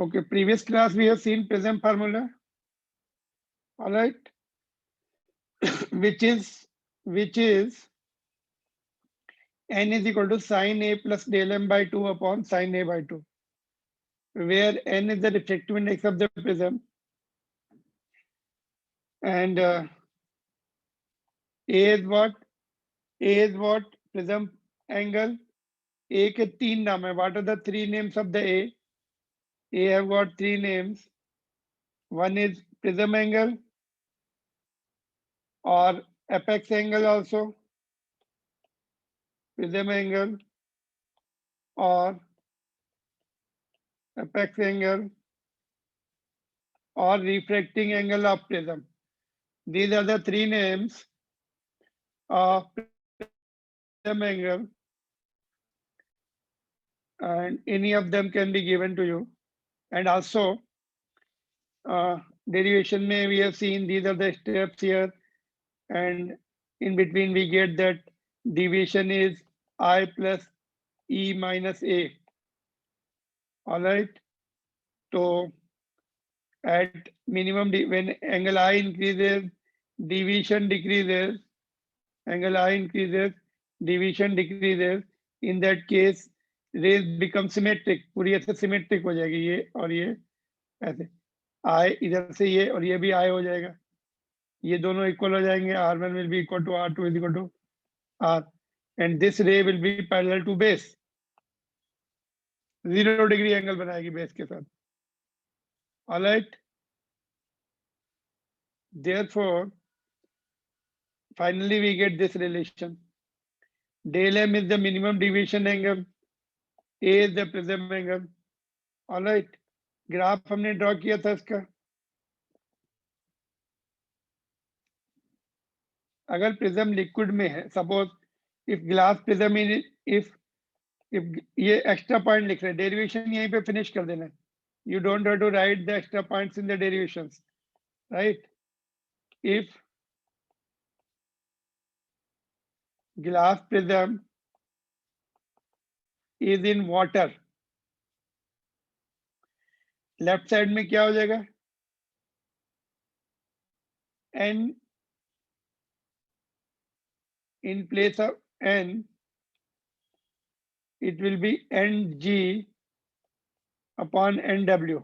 Okay, previous class we have seen prism formula. All right. which is n is equal to sine A plus del m by 2 upon sine A by 2, where n is the refractive index of the prism and A is what? A is what? Prism angle. A के तीन नाम है. What are the three names of the A? A have got three names. One is prism angle or apex angle also. Prism angle or apex angle or refracting angle of prism. These are the three names of prism angle, and any of them can be given to you. And also derivation may we have seen these are the steps here, and in between we get that deviation is I plus E minus A. All right. So at minimum when angle I increases, deviation decreases. Angle I increases, deviation decreases. In that case rays become symmetric. पूरी ऐसे symmetric हो जाएगी ये और ये ऐसे. I इधर से ये और ये भी I हो जाएगा. ये दोनों equal हो जाएंगे. R1 will be equal to R2 is equal to R, and this ray will be parallel to base. 0 degree angle बनाएगी base के साथ. All right. Therefore, finally we get this relation. Del M is the minimum deviation angle. A is the prism angle. All right. Graph हमने draw किया था इसका. अगर prism liquid में है, suppose if glass prism in if ये extra point लिख रहे हैं, डेरिवेशन यहीं पे फिनिश कर देना है. You don't have to write the extra points in the derivations, right. If glass prism is in water, left side में क्या हो जाएगा? n in place of n it will be ng upon nw.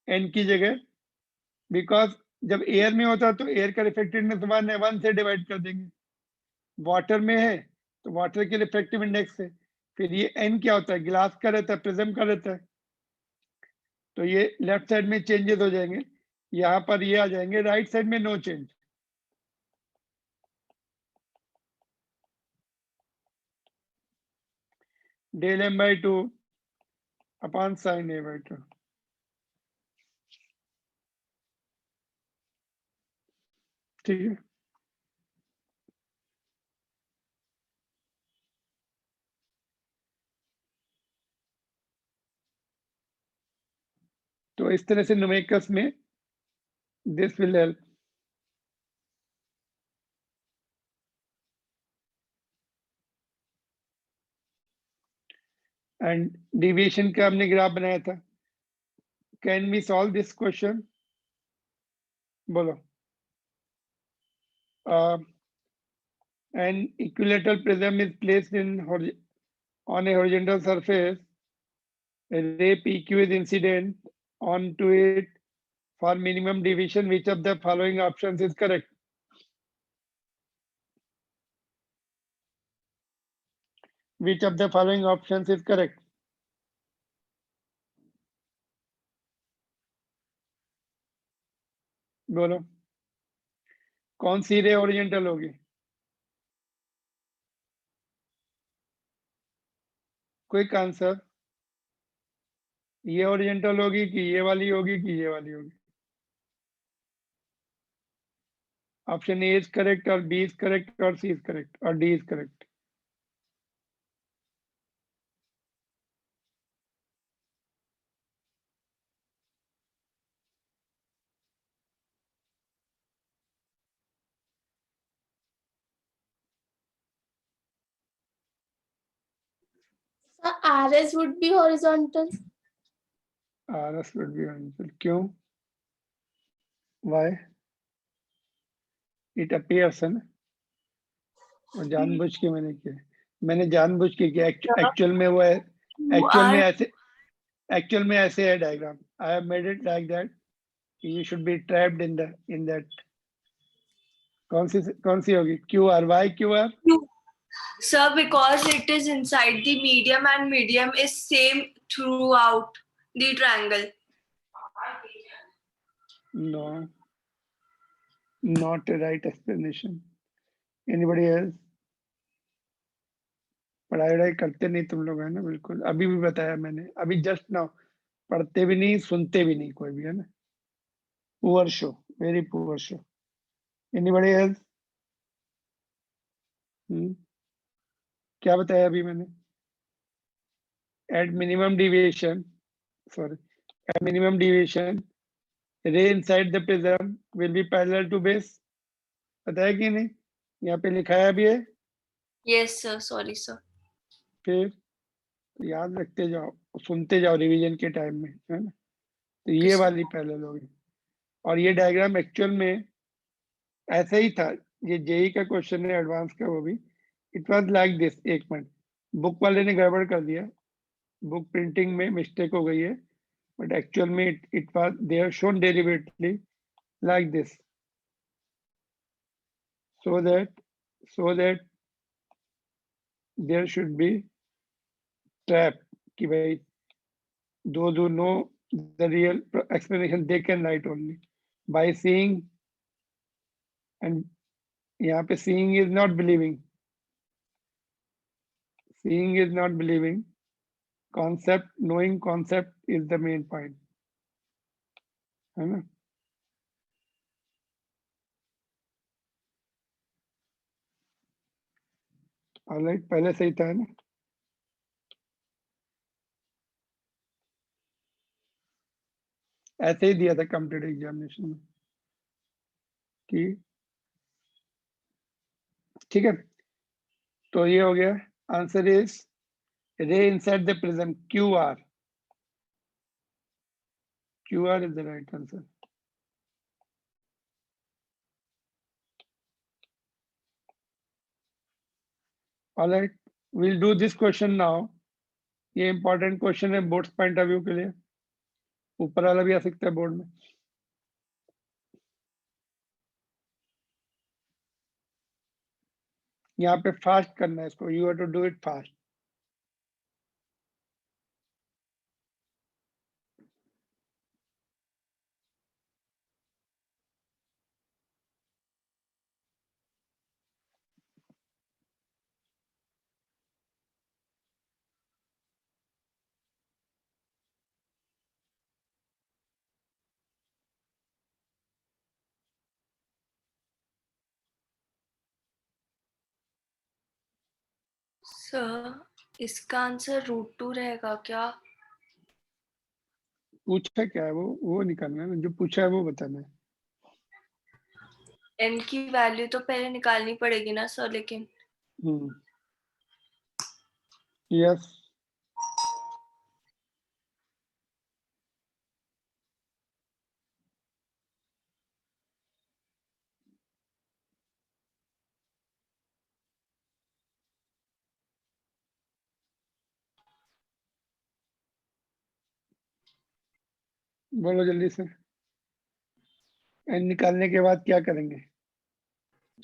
n की जगह, because जब air में होता तो एयर का रिफ्लेक्टिव इंडेक्स 1 से डिवाइड कर देंगे. वाटर में है तो वाटर के रिफ्लेक्टिव इंडेक्स है. फिर ये n क्या होता है? ग्लास का रहता है, प्रिज्म का रहता है. तो ये लेफ्ट साइड में चेंजेस हो जाएंगे. यहाँ पर ये आ जाएंगे, राइट साइड में no change. del m by 2 upon sin A by 2. ठीक है. तो इस तरह से न्यूमेरिकल्स में this will help. And deviation का हमने ग्राफ बनाया था. Can we solve this question? बोलो. An equilateral prism is placed on a horizontal surface. A ray PQ is incident onto it for minimum deviation. Which of the following options is correct? Which of the following options is correct? बोलो. कौन सी रे horizontal होगी? Quick answer. ये horizontal होगी कि ये वाली होगी कि ये वाली होगी? ऑप्शन ए इज करेक्ट और बी इज करेक्ट और सी इज करेक्ट और D is correct. So RS would be horizontal. RS would be unusual. क्यों? Why? It appears है ना, और जानबूझ के मैंने जानबूझ के किया। एक्चुअल में वो है, एक्चुअल में ऐसे है diagram. I have made it like that. You should be trapped in that. कौन सी होगी? QR. Why QR? Sir, because it is inside the medium and medium is same throughout the triangle. No, not a right explanation. Anybody else? पढ़ाई करते नहीं तुम लोग, है ना? बिल्कुल, अभी भी बताया मैंने, अभी जस्ट नाउ। पढ़ते भी नहीं, सुनते भी नहीं कोई भी, है ना? Poor show, very poor show. Anybody else? क्या बताया अभी मैंने? At minimum deviation, ray inside the prism will be parallel to base. बताया कि नहीं? यहाँ पे लिखाया भी है। Yes sir, sorry sir. फिर याद रखते जाओ, सुनते जाओ रिवीजन के टाइम में, है ना? तो ये वाली पैरेलल होगी। और ये डायग्राम एक्चुअल में ऐसा ही था। ये जेई का क्वेश्चन है, एडवांस का, वो भी इट वाज लाइक दिस। एक मिनट, बुक वाले ने गड़बड़ कर दिया, बुक प्रिंटिंग में मिस्टेक हो गई है, बट एक्चुअल में it was they have shown deliberately like this, so that there should be trap कि भाई those who know the real explanation they can write only by seeing, and यहाँ पे seeing is not believing, concept, knowing concept is the main point, है ना? Alright, पहले सही था, है ना? ऐसे ही दिया था कॉम्पिटेटिव एग्जामिनेशन में कि ठीक है। तो ये हो गया। आंसर इज रे inside the prism, QR is the right answer. Alright, we'll do this question now. ये इंपॉर्टेंट क्वेश्चन है बोर्ड्स पॉइंट ऑफ व्यू के लिए, ऊपर वाला भी आ सकता है बोर्ड में। यहाँ पे फास्ट करना है इसको, you have to do it fast. Sir इसका आंसर √2 रहेगा क्या? पूछा क्या है वो निकालना है, जो पूछा है वो बताना है। n की वैल्यू तो पहले निकालनी पड़ेगी ना सर, लेकिन यस, बोलो जल्दी से। एन निकालने के बाद क्या करेंगे?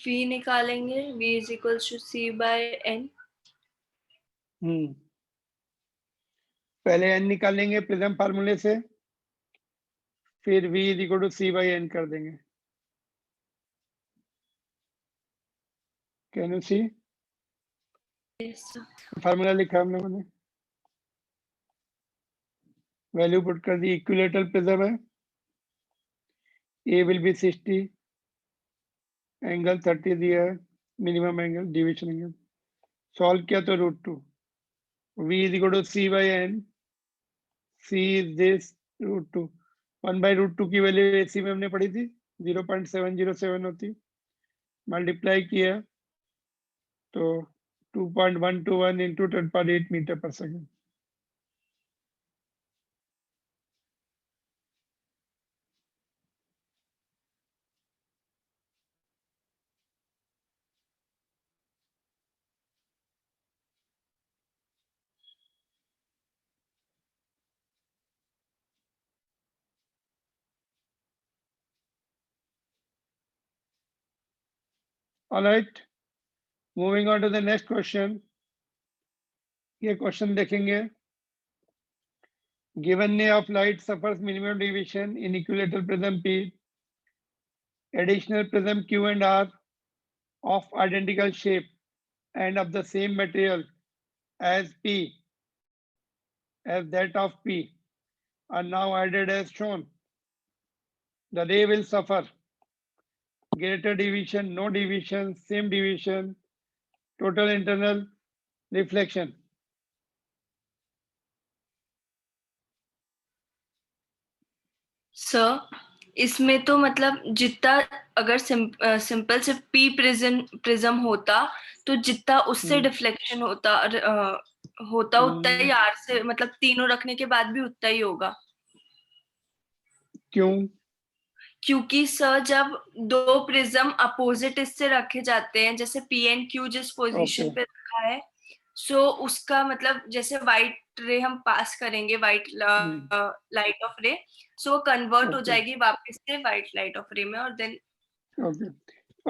v निकालेंगे, v is equal to c/n। पहले एन निकालेंगे प्रिज्म फार्मूले से, फिर v is equal to c/n कर देंगे। Can you see? फार्मूला लिखा हम लोगों ने, वैल्यू पुट कर दी। इक्विलेटरल प्रिज्म है, ए विल बी 60, एंगल 30 दिया है, minimum angle, division angle. Solve किया तो √2, v is equal to c/n, c is this √2। 1/√2 की वैल्यू AC में हमने पढ़ी थी 0.707 होती, मल्टीप्लाई किया तो 2.121 into 10⁸ मीटर पर second. All right, moving on to the next question. ये क्वेश्चन देखेंगे. Given ray of light suffers minimum deviation in equilateral prism P, additional prism Q and R of identical shape and of the same material as P, as that of P, are now added as shown. The ray will suffer greater deviation, no deviation, same deviation, total internal reflection. Sir इसमें तो मतलब जितना अगर simple से P prism होता तो जितना उससे डिफ्लेक्शन होता उतना ही आर से मतलब तीनों रखने के बाद भी उतना ही होगा. क्यों? क्योंकि सर जब दो प्रिज्म अपोजिट इससे रखे जाते हैं, जैसे पी एंड क्यू जिस पोजीशन पे रखा है, सो उसका मतलब जैसे व्हाइट रे हम पास करेंगे, व्हाइट लाइट ऑफ रे, सो वो कन्वर्ट हो जाएगी वापस से व्हाइट लाइट ऑफ रे में, और देन ओके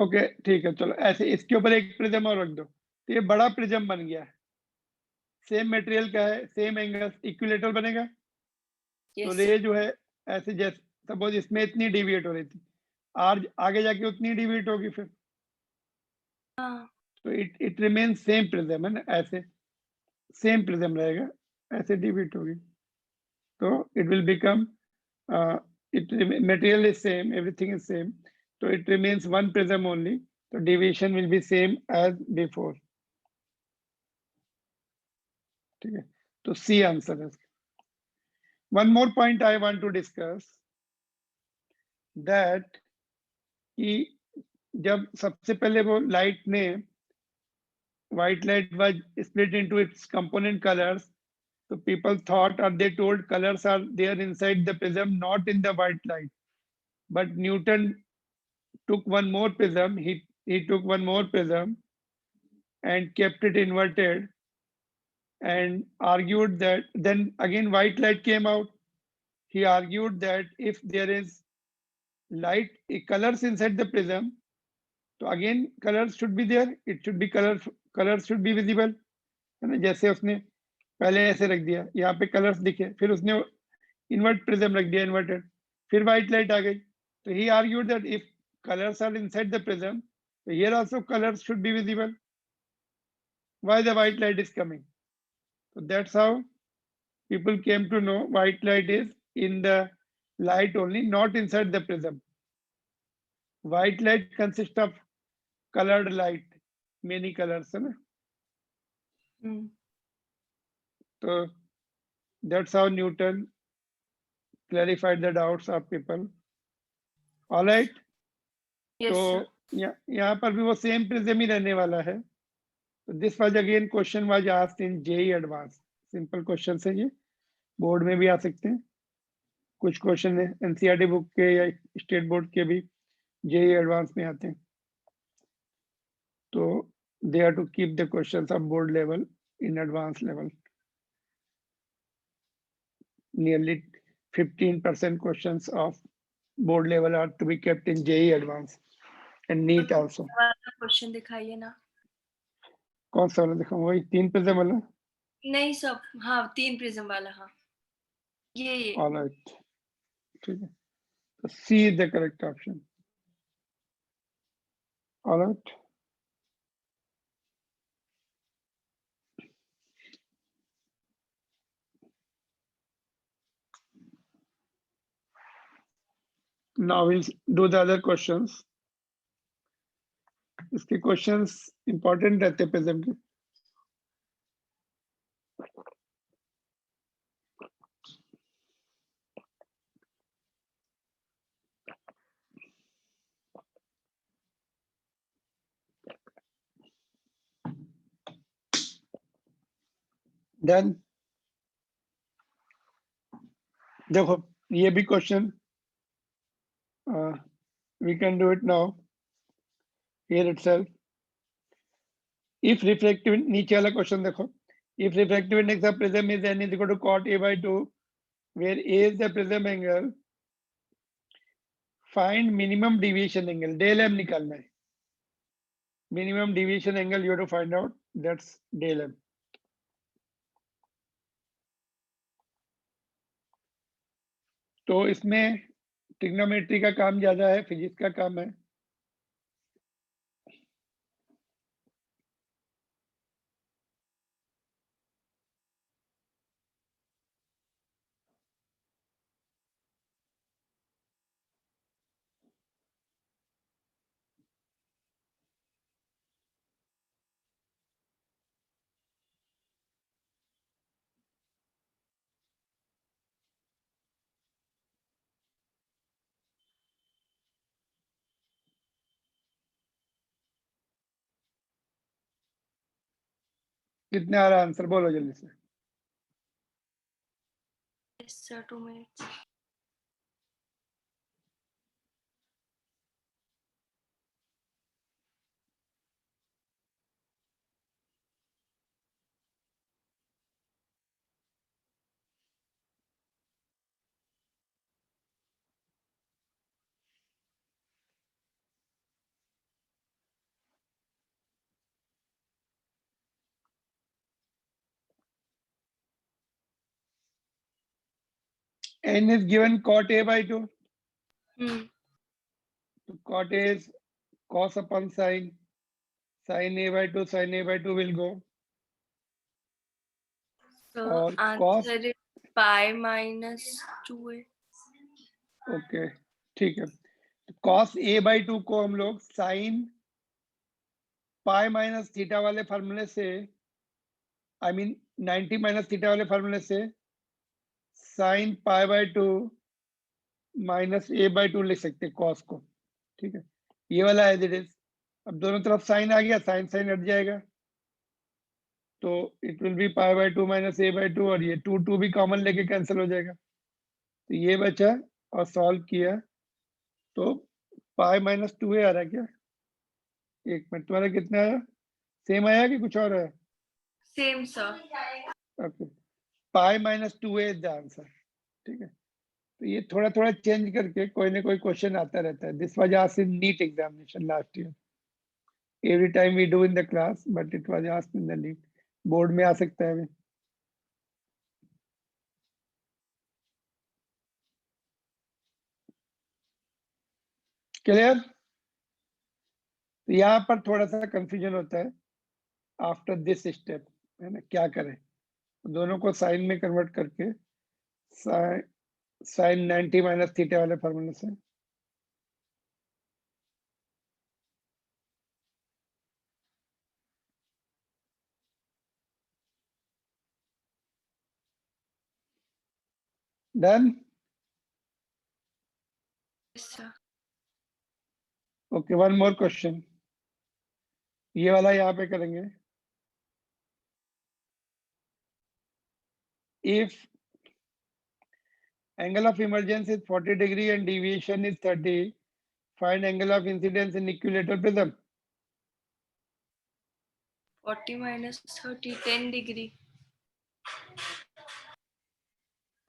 ओके ठीक है. चलो ऐसे इसके ऊपर एक प्रिज्म और रख दो, तो ये बड़ा प्रिज्म बन गया. सेम मटेरियल का है, सेम एंगल, इक्विलेटरल बनेगा. तो रे जो है ऐसे, जैसे सपोज इसमें इतनी डिविएट हो रही थी, आगे जाके उतनी डिविएट होगी फिर. तो इट रिमेन सेम प्रिज्म है ना, ऐसे सेम प्रिज्म रहेगा, ऐसे डिविएट होगी. तो it will become material is same, everything is same, so it remains one prism only, so deviation will be same as before. ठीक है, तो C आंसर है. One more point I want to discuss, that कि जब सबसे पहले वो light ने, white light was split into its component colors, so people thought, or they told, colors are there inside the prism, not in the white light. But Newton took one more prism, he took one more prism and kept it inverted and argued that, then again white light came out. He argued that if there is light colors inside the prism, so again colors should be there, it should be colors should be visible, है ना. जैसे उसने पहले ऐसे रख दिया, यहाँ पे कलर्स दिखे, फिर उसने इन्वर्ट प्रिज्म रख दिया, इन्वर्टेड, फिर व्हाइट लाइट आ गई. तो he argued that if colors are inside the prism, so here also colors should be visible. Why the white light is coming? So that's how people came to know white light is in the light only, not inside the prism. White light consists of colored light, many colors, है ना. So that's how Newton clarified the doubts of people. All right. yes, तो यहाँ पर भी वो same prism ही रहने वाला है. तो this was again question was asked in JEE advance. Simple question है ये, बोर्ड में भी आ सकते हैं. कुछ क्वेश्चन है एनसीईआरटी बुक के या स्टेट बोर्ड के भी जेईई एडवांस में आते हैं. तो they are to keep the questions of board level in advance level. Nearly 15% questions of board level are to be kept in JEE advance and NEET also. Question दिखाइए ना. कौन सा वाला दिखाऊं? वही 3 प्रिज्म वाला? नहीं सब, हाँ 3 प्रिज्म वाला. हाँ ये All right, ठीक है. So C is the correct option. All right. Now we'll do the other questions. इसके questions important रहते हैं प्रिज्म के. Then देखो ये भी question, we can do it now here itself. If refractive, नीचे वाला क्वेश्चन देखो. If refractive index of prism is n is equal to cot a by 2, where a is the prism angle, find minimum deviation angle, del m निकालना है. minimum deviation angle you have to find out, that's del m. तो इसमें trigonometry का काम ज्यादा है, physics का काम है. कितने आ रहा आंसर, बोलो जल्दी से. Yes, sir, 2 minutes. n is given cot a by 2. So cot a is cos upon sin. Sin a by 2, sin a by 2 will go. So और cos, answer is pi minus 2a. Okay ठीक है. cos a by 2 को हम लोग sin pi minus theta वाले फार्मूले से, I mean 90 minus theta वाले फार्मूले से sin pi by 2 minus a by 2 लिख सकते हैं cos को. ठीक है, ये वाला एज इट इज. अब दोनों तरफ साइन आ गया, साइन साइन हट जाएगा, तो it will be pi by 2 minus a by 2, और ये 2 भी कॉमन लेके कैंसिल हो जाएगा. तो ये बचा और सॉल्व किया तो पाई माइनस 2a आ रहा है क्या? एक मिनट, तुम्हारा कितना आया? सेम आया कि कुछ और है? Same, sir. Okay, pi minus 2a is the answer. ठीक है, तो ये थोड़ा थोड़ा चेंज करके कोई ना कोई क्वेश्चन आता रहता है. This was asked in NEET examination last year. Every time we do in the class, but it was asked in the NEET. Board में आ सकता है अभी. क्लियर? तो यहाँ पर थोड़ा सा कंफ्यूजन होता है आफ्टर दिस स्टेप, है ना. क्या करें, दोनों को साइन में कन्वर्ट करके साइन 90 माइनस थीटा वाले फॉर्मूले से. Done. Yes, sir. Okay, one more question. ये वाला यहाँ पे करेंगे. If angle of emergence is 40 degree and deviation is 30, find angle of incidence in equilateral prism. 40 minus 30, 10 degree.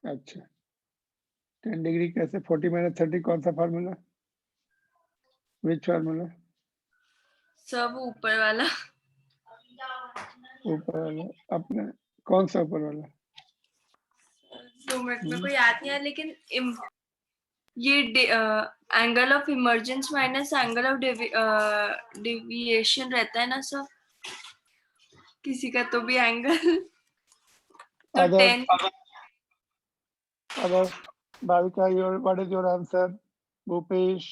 अच्छा, 10 डिग्री कैसे? 40 माइनस 30 कौन सा फार्मूला? विच फार्मूला? सब ऊपर वाला. ऊपर वाला अपने, कौन सा ऊपर वाला? 2 मिनट में को याद नहीं है, लेकिन ये angle of emergence minus angle of deviation रहता है ना सर, किसी का तो भी एंगल. तो 10. Other Bhavika, your what is your answer? Bhupesh,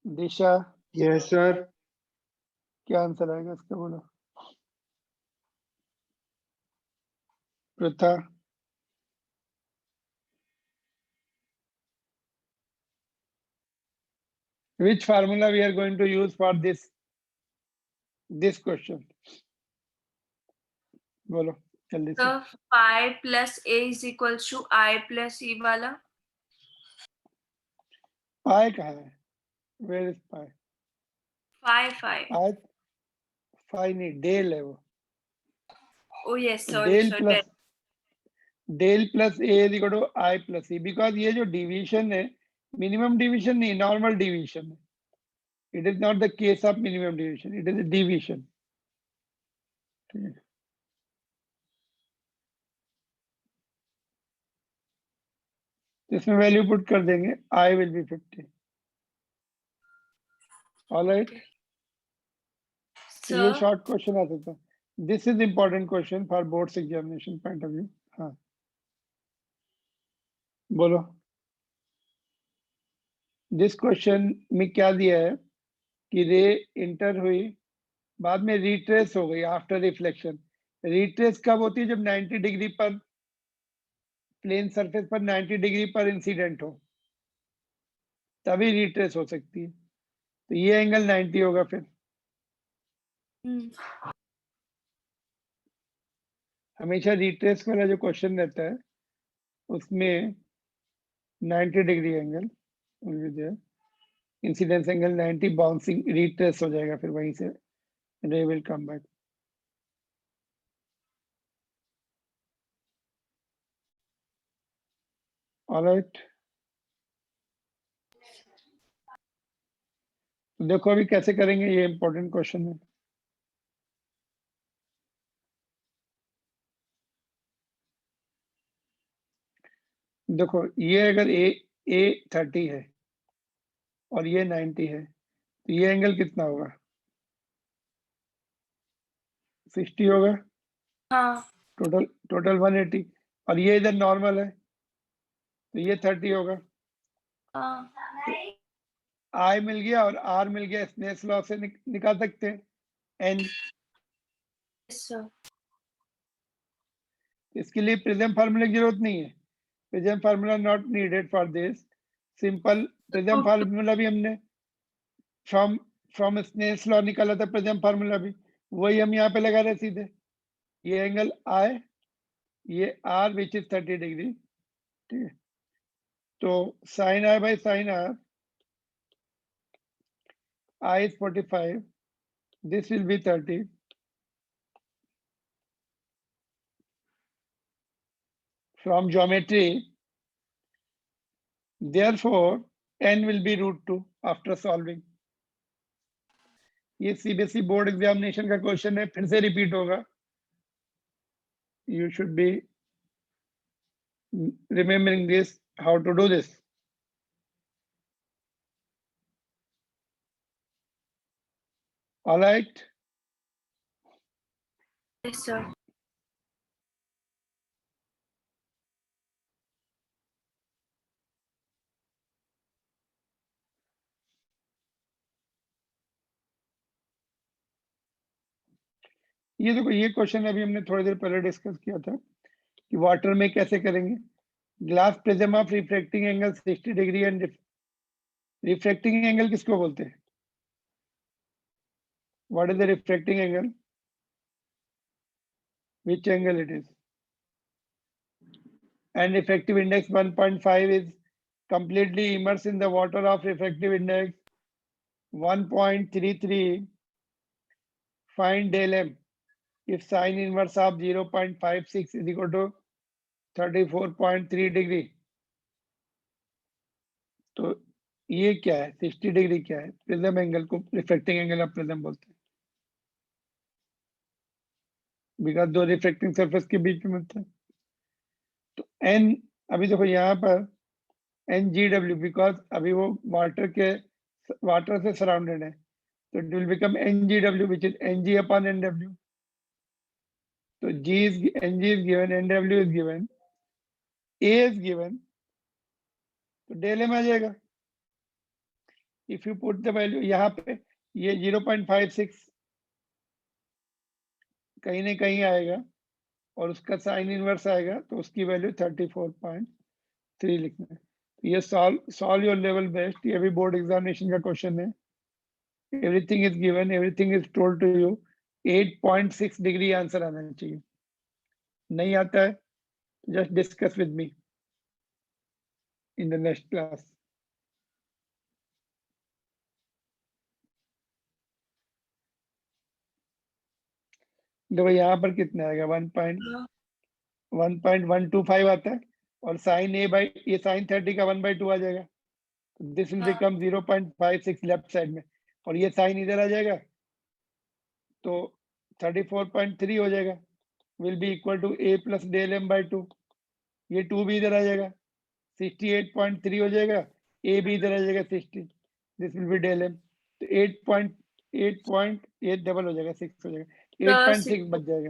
Disha, yes sir. क्या आंसर आएगा इसका, बोलो. Pritha, which formula we are going to use for this question? बोलो जल्दी से. तो pi plus a is equals to i plus e वाला. पाई कहाँ है? Where is pi? Phi. Pi, pi नहीं, डेल है वो. Oh yes, sorry, sir. Del plus a is equal to i plus e. Because ये जो division है minimum division नहीं, नॉर्मल डिवीजन है. It is not the case of minimum division, it is division. ठीक है. इसमें वैल्यू पुट कर देंगे, आई विल बी 50. ऑलराइट. ये सर शॉर्ट क्वेश्चन आ सकता है. This is important question for boards examination point of view. हाँ बोलो. दिस क्वेश्चन में क्या दिया है कि रे इंटर हुई, बाद में रिट्रेस हो गई आफ्टर रिफ्लेक्शन. रिट्रेस कब होती है? जब 90 डिग्री पर प्लेन सरफेस पर 90 डिग्री पर इंसिडेंट हो, तभी रिट्रेस हो सकती है. तो ये एंगल 90 होगा. फिर हमेशा रिट्रेस वाला जो क्वेश्चन रहता है उसमें 90 degree angle will be there. Incidence angle 90, bouncing retrace हो जाएगा, फिर वहीं से रे विल कम बैक. ऑलराइट. देखो अभी कैसे करेंगे, ये इंपॉर्टेंट क्वेश्चन है. देखो ये अगर ए 30 है और ये 90 है, तो ये एंगल कितना होगा? 60 होगा. हाँ टोटल 180. और ये इधर नॉर्मल है, तो ये 30 होगा. हाँ आई मिल गया और आर मिल गया. स्नेल्स लॉ से निकाल सकते हैं एन. सर इसके लिए प्रिज्म फार्मूले की जरूरत नहीं है. Prism formula not needed for this. Simple prism formula भी हमने फ्रॉम फ्रॉम स्नेल्स लॉ निकाला था. प्रिज्म फार्मूला भी वही हम यहाँ पे लगा रहे सीधे. ये एंगल आई, ये आर विच इज 30 डिग्री. ठीक है. तो sine i by sine r, I is 45, this will be 30. From geometry, therefore, n will be √2 after solving. ये सीबीएसई बोर्ड एग्जामिनेशन का क्वेश्चन है, फिर से रिपीट होगा. You should be remembering this, how to do this. All right. Yes sir. ये देखो ये question अभी हमने थोड़ी देर पहले डिस्कस किया था कि वाटर में कैसे करेंगे. Glass prism of refracting angle 60 degree and refracting angle किसको बोलते हैं? What is the refracting angle? Which angle it is? And refractive index 1.5 is completely immersed in the water of refractive index 1.33. Find del m if sine inverse of 0.56 is equal to 34.3 degree. तो ये क्या है? 60 degree क्या है? Prism angle को refracting angle of prism बोलते हैं, because दो रिफ्रैक्टिंग सरफेस के बीच में होता है. तो एन, अभी देखो यहाँ पर एन जी डब्ल्यू, बिकॉज अभी वो वाटर से सराउंडेड है, तो it will become N G W which is N G upon N W. तो G is N G is given, N W is given, A is given, तो del M आ जाएगा. If you put the value यहाँ पे, ये 0.56 कहीं ना कहीं आएगा और उसका साइन इनवर्स आएगा, तो उसकी वैल्यू 34.3 लिखना है. ये सॉल्व योर लेवल बेस्ट. ये भी बोर्ड एग्जामिनेशन का क्वेश्चन है. Everything is given, everything is told to you. 8.6 degree answer आना चाहिए. नहीं आता है, just discuss with me in the next class. देखो यहाँ पर कितना आएगा? 1.125 आता है, और साइन ए बाई, ये साइन 30 का 1/2 आ जाएगा. दिस विल हाँ। बिकम 0.56 लेफ्ट साइड में, और ये साइन इधर आ जाएगा तो 34.3 हो जाएगा, will be equal to a plus del m by 2। ये 2 भी इधर आ जाएगा, 68.3 हो जाएगा, a भी इधर आ जाएगा 60, this will be del m। तो 8.8 डबल हो जाएगा, 6 हो जाएगा, 8.6 बच जाएगा।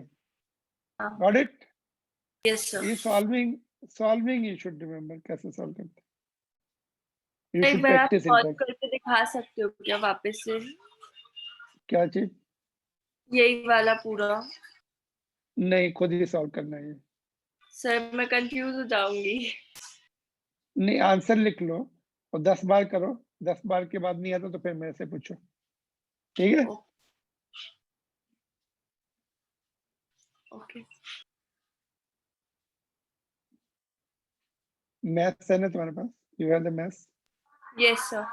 Got it? Yes sir. ये सॉल्विंग यू शुड रिमेम्बर कैसे सॉल्व करते हैं, यू एक शुड बार आप प्रैक्टिस इन सॉल्व फैक्ट। करके दिखा सकते हो क्या वापस से, क्या चीज? यही वाला पूरा? नहीं, खुद ही सॉल्व करना है। सर मैं कंफ्यूज हो जाऊंगी। नहीं, आंसर लिख लो और 10 बार करो, 10 बार के बाद नहीं आता तो फिर मेरे से पूछो, ठीक है? ओके। मैथ्स है ना तुम्हारे पास? You have the maths? Yes sir.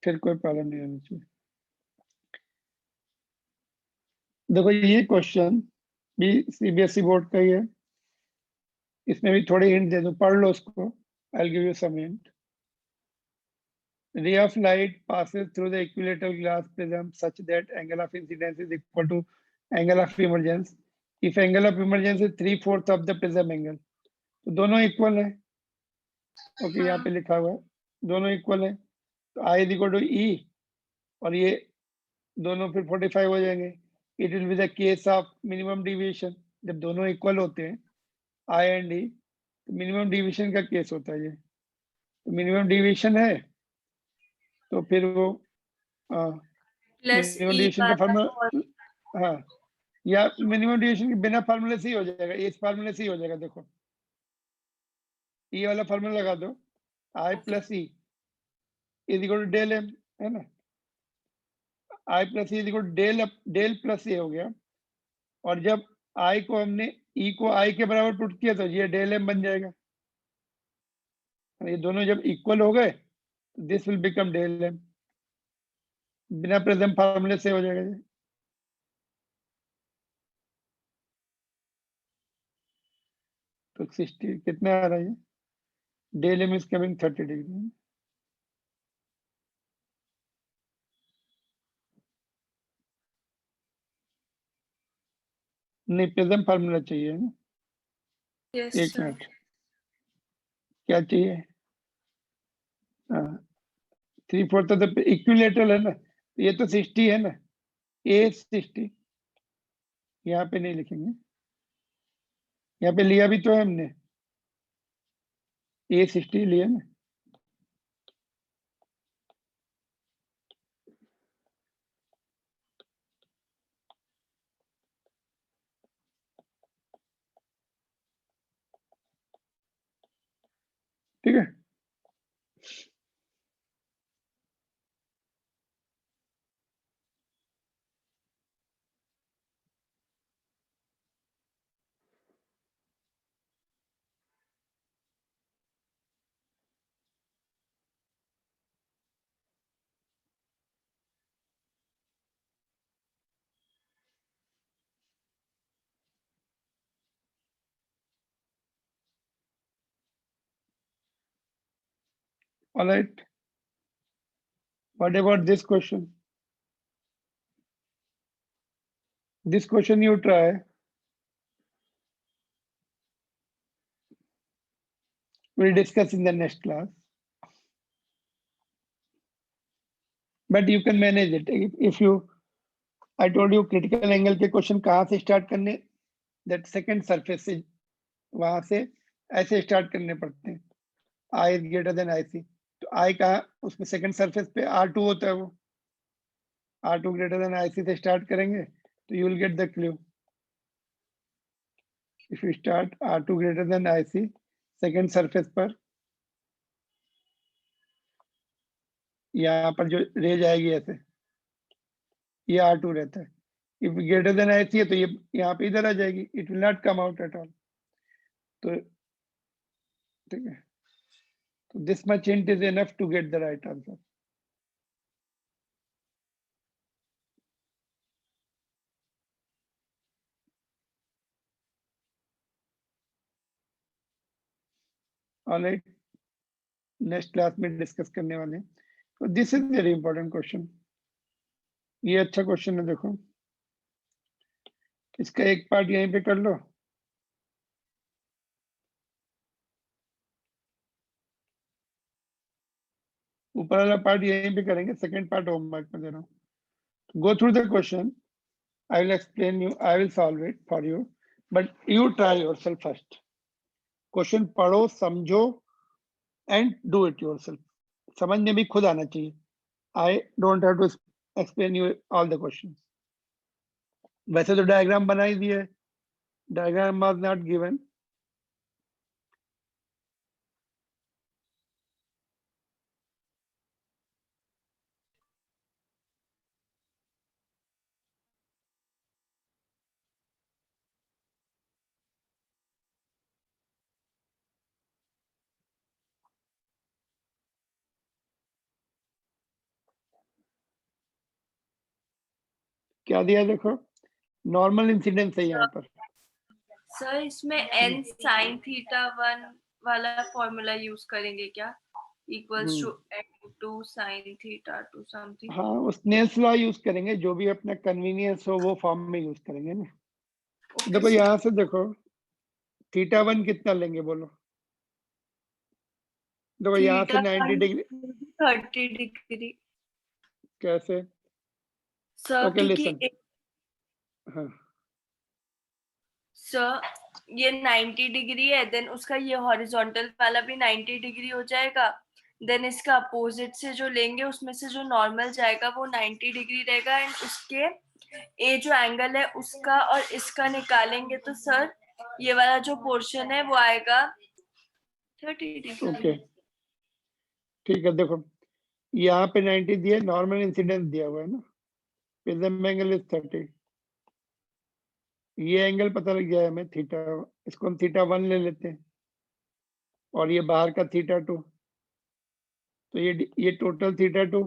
फिर कोई प्रॉब्लम नहीं होनी चाहिए। देखो ये क्वेश्चन भी सीबीएसई बोर्ड का ही है, इसमें भी थोड़ी हिंट दे दूं, पढ़ लो उसको, I will give you some hint. Ray of light passes through the equilateral glass prism such that angle of incidence is equal to angle of emergence if angle of emergence is 3/4 of the prism angle। तो दोनों equal है। Okay, यहाँ पे लिखा हुआ है दोनों equal है, तो I is equal to E, और ये दोनों फिर 45 हो जाएंगे। It will be the case of minimum deviation, जब दोनों इक्वल होते हैं I एंड E, तो मिनिमम डिविएशन का केस होता है ये। तो मिनिमम डिविएशन है तो फिर वो प्लस मिनिमम ई डिविएशन का वाला और फॉर्मूला, हाँ, या मिनिमम डिविएशन के बिना फार्मूले से ही हो जाएगा, इस फार्मूले से ही हो जाएगा। देखो ये वाला फार्मूला लगा दो, I plus E is equal to del M, है ना? I plus E is equal to del plus A हो गया, और जब I को हमने E को I के बराबर पुट किया तो ये डेल एम बन जाएगा। ये दोनों जब इक्वल हो गए this will become del m, बिना प्रिज्म फार्मूले से हो जाएगा ये। तो 60 कितना आ रहा है? Del m is coming 30 degree. नहीं, प्रिज्म फार्मूला चाहिए ना। यस एक सर। मिनट, क्या चाहिए? हाँ, 3/4 तो इक्विलेटरल है ना, ये तो 60 है ना, ए 60 यहाँ पे नहीं लिखेंगे, यहाँ पे लिया भी तो है हमने, ए 60 लिया ना। ठीक है, all right, what about this question? This question you try, we'll discuss in the next class, but you can manage it if you, I told you critical angle के क्वेश्चन कहाँ से स्टार्ट करने, that second surface से, वहां से ऐसे start करने पड़ते हैं, I is greater than IC, तो I कहाँ, उसमें सेकंड सरफेस पे R2 होता है, वो R2 greater than IC से स्टार्ट करेंगे तो you will get the clue। If you start R2 greater than IC second surface पर, यहाँ पर जो रेज आएगी ऐसे, ये R2 रहता है, इफ ग्रेटर देन IC है तो ये यहाँ पे इधर आ जाएगी, it will not come out at all. तो ठीक है, तो this much hint is enough to get the right answer. Alright, next class में डिस्कस करने वाले हैं। तो this is very important question, ये अच्छा क्वेश्चन है। देखो इसका एक पार्ट यहीं पे कर लो, ऊपर वाला पार्ट यहीं पे करेंगे, सेकंड पार्ट होमवर्क में दे रहा हूँ। Go through the question, I will explain you, I will solve it for you, but you try yourself first. Question पढ़ो, समझो एंड डू इट योरसेल्फ। समझने भी खुद आना चाहिए। I don't have to explain you all the question. वैसे तो diagram बना ही दिया है, डायग्राम वाज नॉट गिवन। क्या दिया देखो, नॉर्मल इंसिडेंस है यहाँ पर। सर इसमें n sin थीटा 1 वाला फॉर्मूला यूज करेंगे क्या? Equals to n2 sin theta 2 something. हाँ, उस स्नेल्स लॉ यूज करेंगे, जो भी अपना कन्वीनियंस हो वो फॉर्म में यूज करेंगे ना। देखो यहाँ से देखो, थीटा 1 कितना लेंगे बोलो। देखो यहाँ से 90 डिग्री 30 डिग्री कैसे? सर, ओके लिसन, हाँ सर ये 90 डिग्री है, देन उसका ये हॉरिजॉन्टल वाला भी 90 डिग्री हो जाएगा। देन इसका अपोजिट से जो लेंगे उसमें से जो नॉर्मल जाएगा वो 90 डिग्री रहेगा, एंड उसके ए जो एंगल है उसका और इसका निकालेंगे तो सर ये वाला जो पोर्शन है वो आएगा 30 डिग्री। ओके ठीक है। देखो यहाँ पे 90 दिया, नॉर्मल इंसिडेंस दिया हुआ है ना, प्रिज्म एंगल इज 30। ये एंगल पता लग जाए हमें थीटा, इसको हम थीटा 1 ले लेते हैं, और ये बाहर का थीटा 2, तो ये टोटल थीटा 2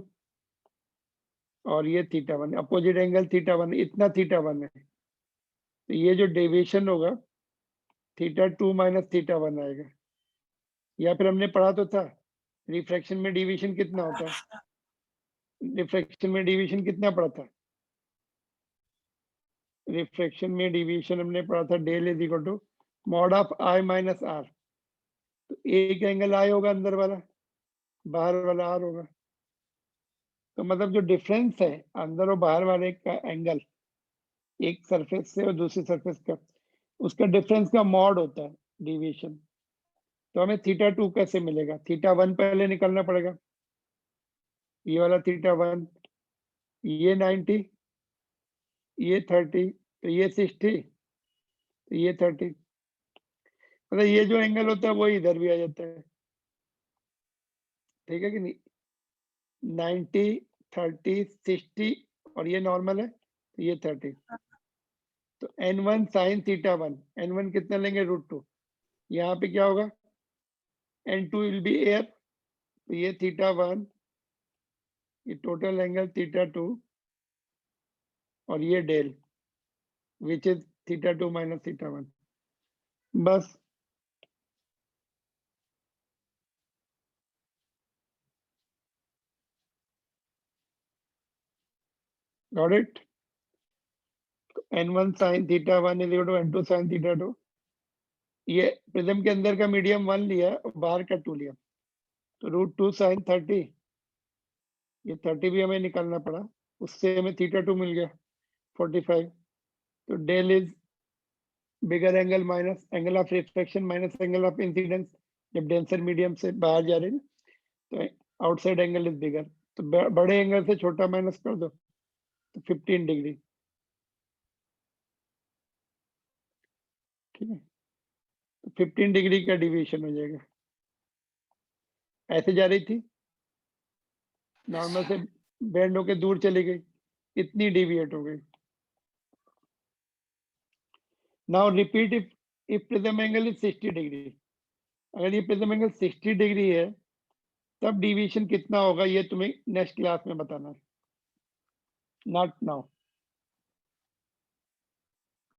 और ये थीटा 1, अपोजिट एंगल थीटा 1, इतना थीटा 1 है। तो ये जो डेविएशन होगा थीटा 2 माइनस थीटा 1 आएगा। या फिर हमने पढ़ा तो था रिफ्रैक्शन में डेविएशन कितना होता है, रिफ्रैक्शन में डेविएशन कितना पड़ा था, रिफ्रैक्शन में डेविएशन हमने पढ़ा था del is equal to mod of i minus r. तो एक एंगल आई होगा अंदर वाला, बाहर वाला आर होगा। तो मतलब जो डिफरेंस है अंदर और बाहर वाले का एंगल, एक सरफेस से और दूसरी सरफेस का, उसका डिफरेंस का मॉड होता है डेविएशन। तो हमें थीटा 2 कैसे मिलेगा? थीटा 1 पहले निकालना पड़ेगा, ये वाला थीटा 1, ये 90, ये 30, तो ये 60, तो ये 30। मतलब ये जो एंगल होता है वो इधर भी आ जाता है, ठीक है कि नहीं? 90, 30, 60 और ये नॉर्मल है, तो ये 30। तो n1 साइन थीटा 1, n1 कितना लेंगे? √2। यहाँ पे क्या होगा? n2 विल बी एयर, तो ये थीटा 1, ये टोटल एंगल थीटा 2 और ये del which is theta 2 minus theta 1। बस got it. n1 sine theta 1 is equal to n2 sine theta 2। ये प्रिज्म के अंदर का मीडियम 1 लिया और बाहर का 2 लिया, तो √2 साइन 30, ये 30 भी हमें निकालना पड़ा, उससे हमें थीटा 2 मिल गया 45। तो del is bigger angle minus angle of reflection minus angle of incidence. जब डेंसर मीडियम से बाहर जा रहे हैं तो आउटसाइड एंगल इज बिगर, तो बड़े एंगल से छोटा माइनस कर दो तो 15 डिग्री, ठीक है। तो 15 डिग्री का डिविएशन हो जाएगा। ऐसे जा रही थी, नॉर्मल से बेंड होके दूर चली गई, इतनी डिविएट हो गई। Now repeat if prism angle is 60 degree. अगर ये प्रिज्म एंगल 60 डिग्री है तब डिविएशन कितना होगा, ये तुम्हें नेक्स्ट क्लास में बताना है, नॉट नाउ।